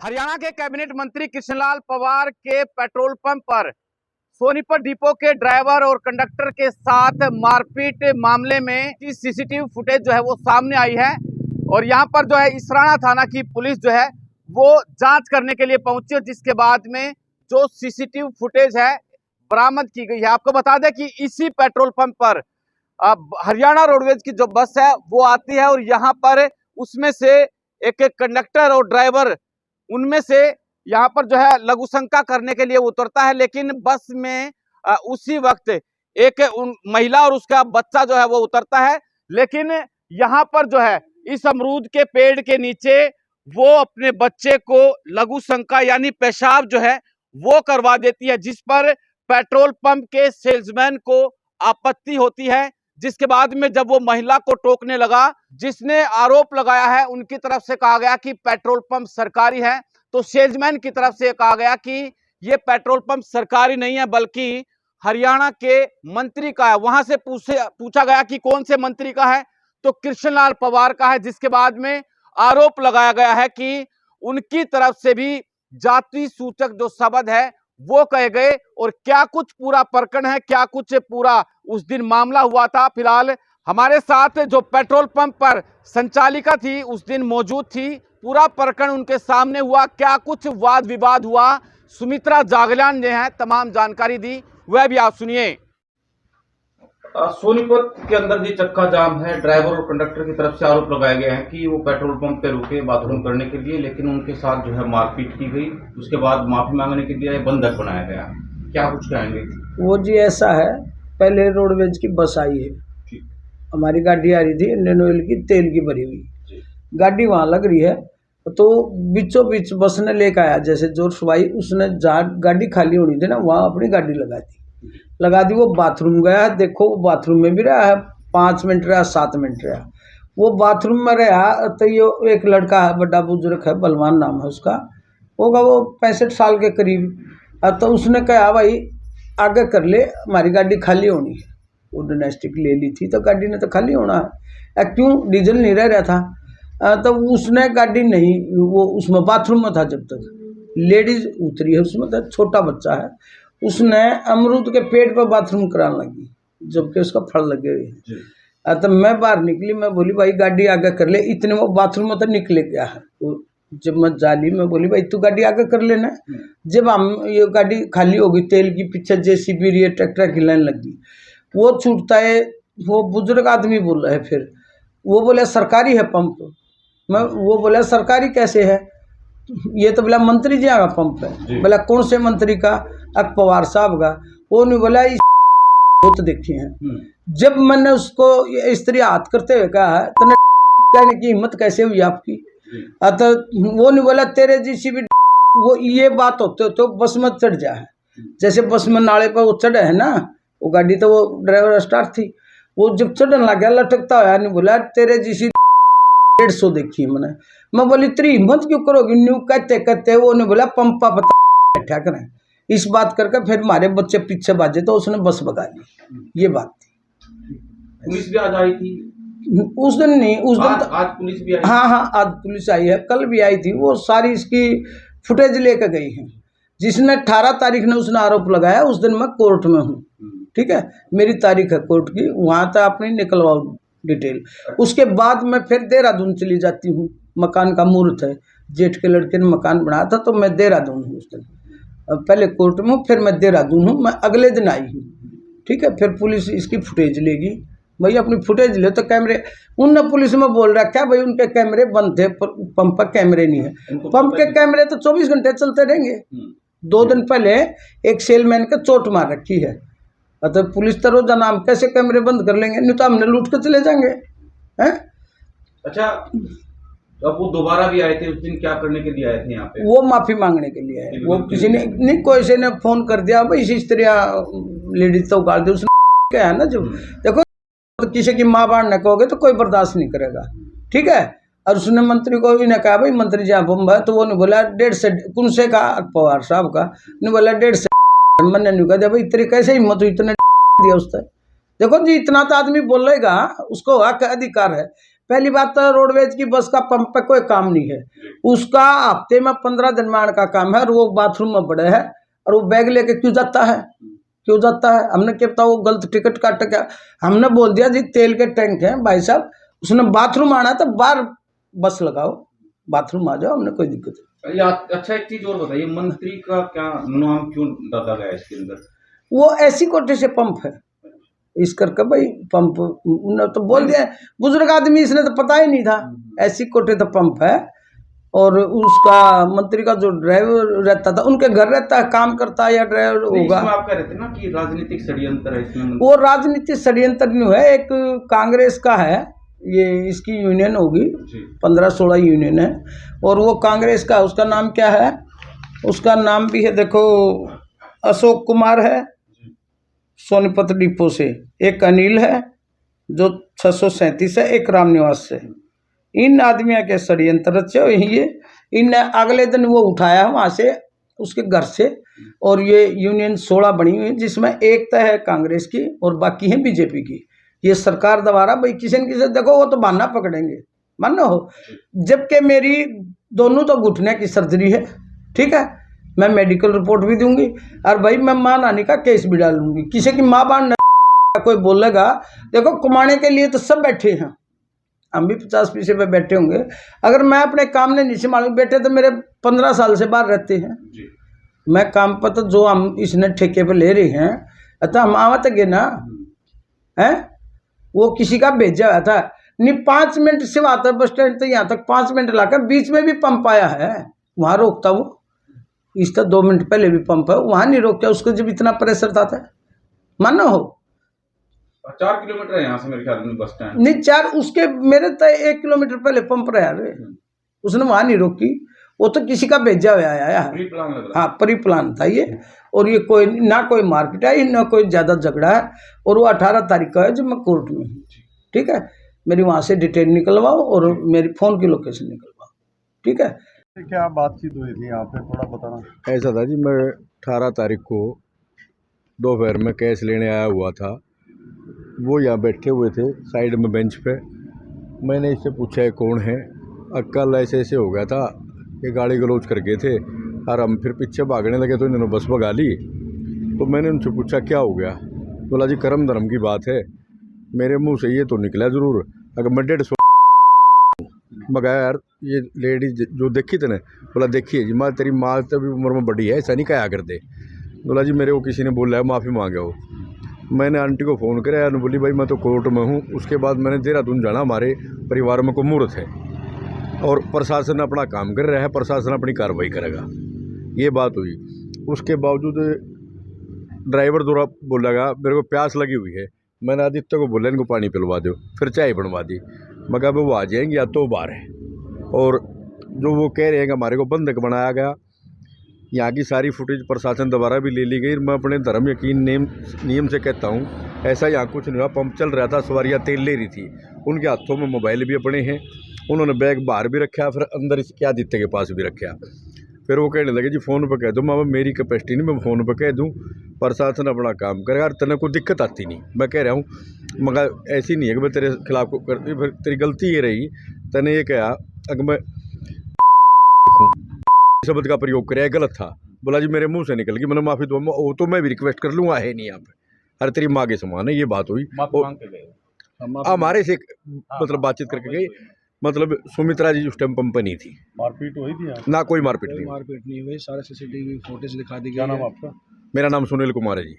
हरियाणा के कैबिनेट मंत्री कृष्णलाल पंवार के पेट्रोल पंप पर सोनीपत डिपो के ड्राइवर और कंडक्टर के साथ मारपीट मामले में सीसीटीवी फुटेज जो है वो सामने आई है। और यहाँ पर जो है इसराना थाना की पुलिस जो है वो जांच करने के लिए पहुंची, जिसके बाद में जो सीसीटीवी फुटेज है बरामद की गई है। आपको बता दें कि इसी पेट्रोल पंप पर हरियाणा रोडवेज की जो बस है वो आती है और यहाँ पर उसमें से एक कंडक्टर और ड्राइवर उनमें से यहाँ पर जो है लघु शंका करने के लिए उतरता है, लेकिन बस में उसी वक्त एक महिला और उसका बच्चा जो है वो उतरता है। लेकिन यहाँ पर जो है इस अमरूद के पेड़ के नीचे वो अपने बच्चे को लघु शंका यानी पेशाब जो है वो करवा देती है, जिस पर पेट्रोल पंप के सेल्समैन को आपत्ति होती है। जिसके बाद में जब वो महिला को टोकने लगा, जिसने आरोप लगाया है उनकी तरफ से कहा गया कि पेट्रोल पंप सरकारी है, तो सेल्समैन की तरफ से कहा गया कि ये पेट्रोल पंप सरकारी नहीं है बल्कि हरियाणा के मंत्री का है। वहां से पूछा गया कि कौन से मंत्री का है, तो कृष्णलाल पंवार का है। जिसके बाद में आरोप लगाया गया है कि उनकी तरफ से भी जाति सूचक जो शब्द है वो कहे गए। और क्या कुछ पूरा प्रकरण है, क्या कुछ पूरा उस दिन मामला हुआ था, फिलहाल हमारे साथ जो पेट्रोल पंप पर संचालिका थी उस दिन मौजूद थी, पूरा प्रकरण उनके सामने हुआ, क्या कुछ वाद विवाद हुआ, सुमित्रा जागलान ने है तमाम जानकारी दी, वह भी आप सुनिए। सोनीपत के अंदर जी चक्का जाम है। ड्राइवर और कंडक्टर की तरफ से आरोप लगाया गया है कि वो पेट्रोल पंप पे रुके बाथरूम करने के लिए, लेकिन उनके साथ जो है मारपीट की गई। उसके बाद माफी मांगने के लिए बंधक बनाया गया। क्या कुछ कहेंगे? वो जी ऐसा है, पहले रोडवेज की बस आई है, हमारी गाड़ी आ रही थी इंडियन ऑयल की तेल की भरी हुई, गाड़ी वहाँ लग रही है तो बीचों बीच बस ने लेकर आया जैसे जोर सुबाई, उसने जहाँ गाड़ी खाली होनी थी ना वहाँ अपनी गाड़ी लगा दी। वो बाथरूम गया, देखो वो बाथरूम में भी रहा है, 5 मिनट रहा, 7 मिनट रहा, वो बाथरूम में रहा। तो ये एक लड़का है, बड़ा बुजुर्ग है, बलवान नाम है उसका, होगा वो 65 साल के करीब। तो उसने कहा भाई आगे कर ले, हमारी गाड़ी खाली होनी है। वो डोमेस्टिक ले ली थी तो गाड़ी ने तो खाली होना है, क्यों डीजल नहीं रह रहा था। तो उसने गाड़ी नहीं, वो उसमें बाथरूम में था, जब तक लेडीज उतरी है उसमें तो छोटा बच्चा है, उसने अमरूद के पेड़ पर बाथरूम कराने लगी जबकि उसका फल लगे हुए। तो मैं बाहर निकली, मैं बोली भाई गाड़ी आगे कर ले, इतने वो बाथरूम में तो निकले गया है। जब मैं जाली मैं बोली भाई तू गाड़ी आगे कर लेना। जब हम ये गाड़ी खाली होगी तेल की, पीछे जेसीबी रही है, ट्रैक्टर की लाइन लगी, वो छूटता है। वो बुजुर्ग आदमी बोल रहा है, फिर वो बोले सरकारी है पंप। वो बोला सरकारी कैसे है, ये तो बोला मंत्री जी का पंप है। बोला कौन से मंत्री का? पंवार साहब का। वो नहीं बोला बहुत देखे हैं। जब मैंने उसको इस तरह हाथ करते हुए कहा तो कहने की हिम्मत कैसे हुई आपकी? तो वो नहीं बोला तेरे जैसी भी वो ये बात होते तो बस में चढ़ जाए, जैसे बस में नाले पर वो चढ़े है ना, वो गाड़ी तो वो ड्राइवर स्टार्ट थी, वो जब चढ़ने लग गया लटकता हुआ, नहीं बोला तेरे जैसी 150 देखी मैंने। मैं बोली तेरी हिम्मत क्यों करोगी? न्यू कहते वो नहीं बोला पंपा पता बैठा करें। इस बात करके फिर हमारे बच्चे पीछे बाजे तो उसने बस भगा ली। ये बात थी। पुलिस भी आज आई थी उस दिन नहीं, उस दिन आज पुलिस भी आई। हाँ आज पुलिस आई है, कल भी आई थी। वो सारी इसकी फुटेज लेकर गई है। जिसने 18 तारीख ने उसने आरोप लगाया, उस दिन मैं कोर्ट में हूँ, ठीक है, मेरी तारीख है कोर्ट की, वहाँ तक अपनी निकलवाओ डिटेल। उसके बाद मैं फिर देहरादून चली जाती हूँ, मकान का मुहूर्त है, जेठ के लड़के ने मकान बनाया था तो मैं देहरादून हूँ उस दिन। पहले कोर्ट में हूँ, फिर मैं देहरादून हूँ, मैं अगले दिन आई हूँ, ठीक है। फिर पुलिस इसकी फुटेज लेगी, भाई अपनी फुटेज ले। तो कैमरे उन पुलिस में बोल रहा क्या भाई उनके कैमरे बंद थे, पंप पर कैमरे नहीं है। पंप के कैमरे तो 24 घंटे चलते रहेंगे। 2 दिन पहले एक सेलमैन के चोट मार रखी है, तो पुलिस तो रोजाना हम कैसे कैमरे बंद कर लेंगे? नहीं तो हमने लूट के चले जाएंगे, हैं? अच्छा, अब वो दोबारा भी आए थे उस दिन, क्या करने के लिए आए थे यहाँ पे? वो माफी मांगने के लिए आए। वो किसी ने नहीं, कोई ने फोन कर दिया भाई इस तरह लेडीज तो उगाड़ दी उसने, क्या है ना, जो देखो तो किसी की माँ बाढ़ न कहोगे तो कोई बर्दाश्त नहीं करेगा, ठीक है। और उसने मंत्री को भी ने कहा भाई मंत्री जी बम है, तो वो नहीं बोला 1.5 से कौन से का पंवार साहब का, नहीं बोला 1.5 से। मैंने नहीं कहा भाई तेरे कैसे हिम्मत हुई, इतने दिया उसने। देखो जी इतना तो आदमी बोलेगा, उसको हक अधिकार है। पहली बात तो रोडवेज की बस का पंप पे कोई काम नहीं है, उसका हफ्ते में 15 दिन में आने का काम है, और वो बाथरूम में पड़े है, और वो बैग लेके क्यों जाता है, क्यों जाता है? हमने क्या पता वो गलत टिकट काट क्या? हमने बोल दिया जी तेल के टैंक हैं भाई साहब, उसने बाथरूम आना है तो बाहर बस लगाओ, बाथरूम आ जाओ, हमने कोई दिक्कत नहीं। अच्छा, एक चीज और बताइए, मंत्री का क्या नाम क्यों डाला गया है इसके अंदर? वो ऐसी कोटे से पंप है, इस करके भाई पंप उन्होंने तो बोल दिया, बुजुर्ग आदमी इसने तो पता ही नहीं था, ऐसी कोटे तो पंप है। और उसका मंत्री का जो ड्राइवर रहता था उनके घर रहता है, काम करता है या ड्राइवर होगा। आप कह रहे थे ना कि राजनीतिक षड्यंत्र है इसमें। वो राजनीतिक षड्यंत्र नहीं है, एक कांग्रेस का है, ये इसकी यूनियन होगी, 15-16 यूनियन है, और वो कांग्रेस का, उसका नाम क्या है, उसका नाम भी है देखो, अशोक कुमार है सोनीपत डिपो से, एक अनिल है जो 637 है, एक रामनिवास से। इन आदमियों के षड्यंत्र रचे ये, इन अगले दिन वो उठाया वहाँ से उसके घर से, और ये यूनियन 16 बनी हुई है, जिसमें एक तो है कांग्रेस की और बाकी है बीजेपी की। ये सरकार द्वारा भाई किसी न किसी देखो वो तो बहाना पकड़ेंगे, मानो हो, जबकि मेरी दोनों तो घुटने की सर्जरी है, ठीक है, मैं मेडिकल रिपोर्ट भी दूंगी, और भाई मैं मां नानी का केस भी डालूंगी। किसी की माँ बाप कोई बोलेगा, देखो कमाने के लिए तो सब बैठे हैं, हम भी 50 पैसे पे बैठे होंगे, अगर मैं अपने काम ने नहीं संभालूं, बेटे तो मेरे 15 साल से बाहर रहते हैं, मैं काम पर तो जो हम इसने ठेके पे ले रहे हैं तो हम आवत गए ना है, वो किसी का भेजा हुआ था नहीं, 5 मिनट से आता है बस स्टैंड तो यहाँ तक 5 मिनट लाकर, बीच में भी पंप आया है, वहाँ रोकता वो, इसका 2 मिनट पहले भी पंप है, वहाँ नहीं रोकता उसको, जब इतना प्रेशर था मानो हो। 4 किलोमीटर है यहाँ से मेरे ख्याल में बस स्टैंड, नहीं 4, उसके मेरे तो 1 किलोमीटर पहले पंप रहा रे, उसने वहाँ नहीं रोकी, वो तो किसी का भेजा हुआ आया, प्री प्लान लग रहा। हाँ प्री प्लान था ये, और ये कोई ना कोई मारपीट है ना कोई ज़्यादा झगड़ा है, और वो 18 तारीख का है जब मैं कोर्ट में हूँ, ठीक है, मेरी वहाँ से डिटेल निकलवाओ और मेरी फ़ोन की लोकेशन निकलवाओ, ठीक है। क्या बातचीत हुई थी यहाँ पे, थोड़ा बताना। ऐसा था जी, मैं 18 तारीख को दोपहर में कैश लेने आया हुआ था, वो यहाँ बैठे हुए थे साइड में बेंच पे, मैंने इससे पूछा है कौन है, कल ऐसे ऐसे हो गया था, ये गाड़ी गलोच कर गए थे, और हम फिर पीछे भागने लगे तो इन्होंने बस भगा ली। तो मैंने उनसे पूछा क्या हो गया, बोला जी कर्म धर्म की बात है, मेरे मुंह से ये तो निकला ज़रूर, अगर मैं 150 मगा यार, ये लेडीज जो देखी थे ना, बोला देखिए जी माँ तेरी माँ तभी उम्र में बड़ी है, ऐसा नहीं कहा करते। बोला जी मेरे को किसी ने बोला है, माफ़ी मांगे हो। मैंने आंटी को फ़ोन कराया, बोली भाई मैं तो कोर्ट में हूँ। उसके बाद मैंने देहरादून जाना, हमारे परिवार में को मुहूर्त है और प्रशासन अपना काम कर रहा है, प्रशासन अपनी कार्रवाई करेगा, ये बात हुई। उसके बावजूद ड्राइवर द्वारा बोलेगा मेरे को प्यास लगी हुई है, मैंने आदित्य को बोला इनको पानी पिलवा दो, फिर चाय बनवा दी, मगर वो आ जाएंगे या तो बाहर है। और जो वो कह रहे हैं कि हमारे को बंधक बनाया गया, यहाँ की सारी फुटेज प्रशासन द्वारा भी ले ली गई। मैं अपने धर्म यकीन नियम से कहता हूँ, ऐसा यहाँ कुछ नहीं हुआ। पंप चल रहा था, सवारियाँ तेल ले रही थी, उनके हाथों में मोबाइल भी अपने हैं, उन्होंने बैग बाहर भी रखा, फिर अंदर इसके आदित्य के पास भी रखा। फिर वो कहने लगे जी फ़ोन पर कह दो, मैं मेरी कैपेसिटी नहीं, मैं फ़ोन पर कह दूँ, प्रशासन अपना काम करेगा, और तेने कोई दिक्कत आती नहीं। मैं कह रहा हूँ मगर ऐसी नहीं है कि मैं तेरे खिलाफ को करती, फिर तेरी गलती ये रही, तने ये कहा अगर मैं शब्द का प्रयोग करे गलत था। बोला जी मेरे मुंह से निकल गई, मैंने माफ़ी दो, वो तो मैं भी रिक्वेस्ट कर लूँगा, है नहीं यहाँ पे, हर तेरी माँ के समान है। ये बात हुई, हमारे से मतलब बातचीत करके गई, मतलब सुमित्रा जी उस टाइम पंप नहीं थी। मारपीट हुई थी यहाँ? ना कोई मारपीट नहीं, मारपीट नहीं हुई, सारे सीसीटीवी फुटेज दिखा दी गई। क्या नाम आपका? मेरा नाम सुनील कुमार है जी।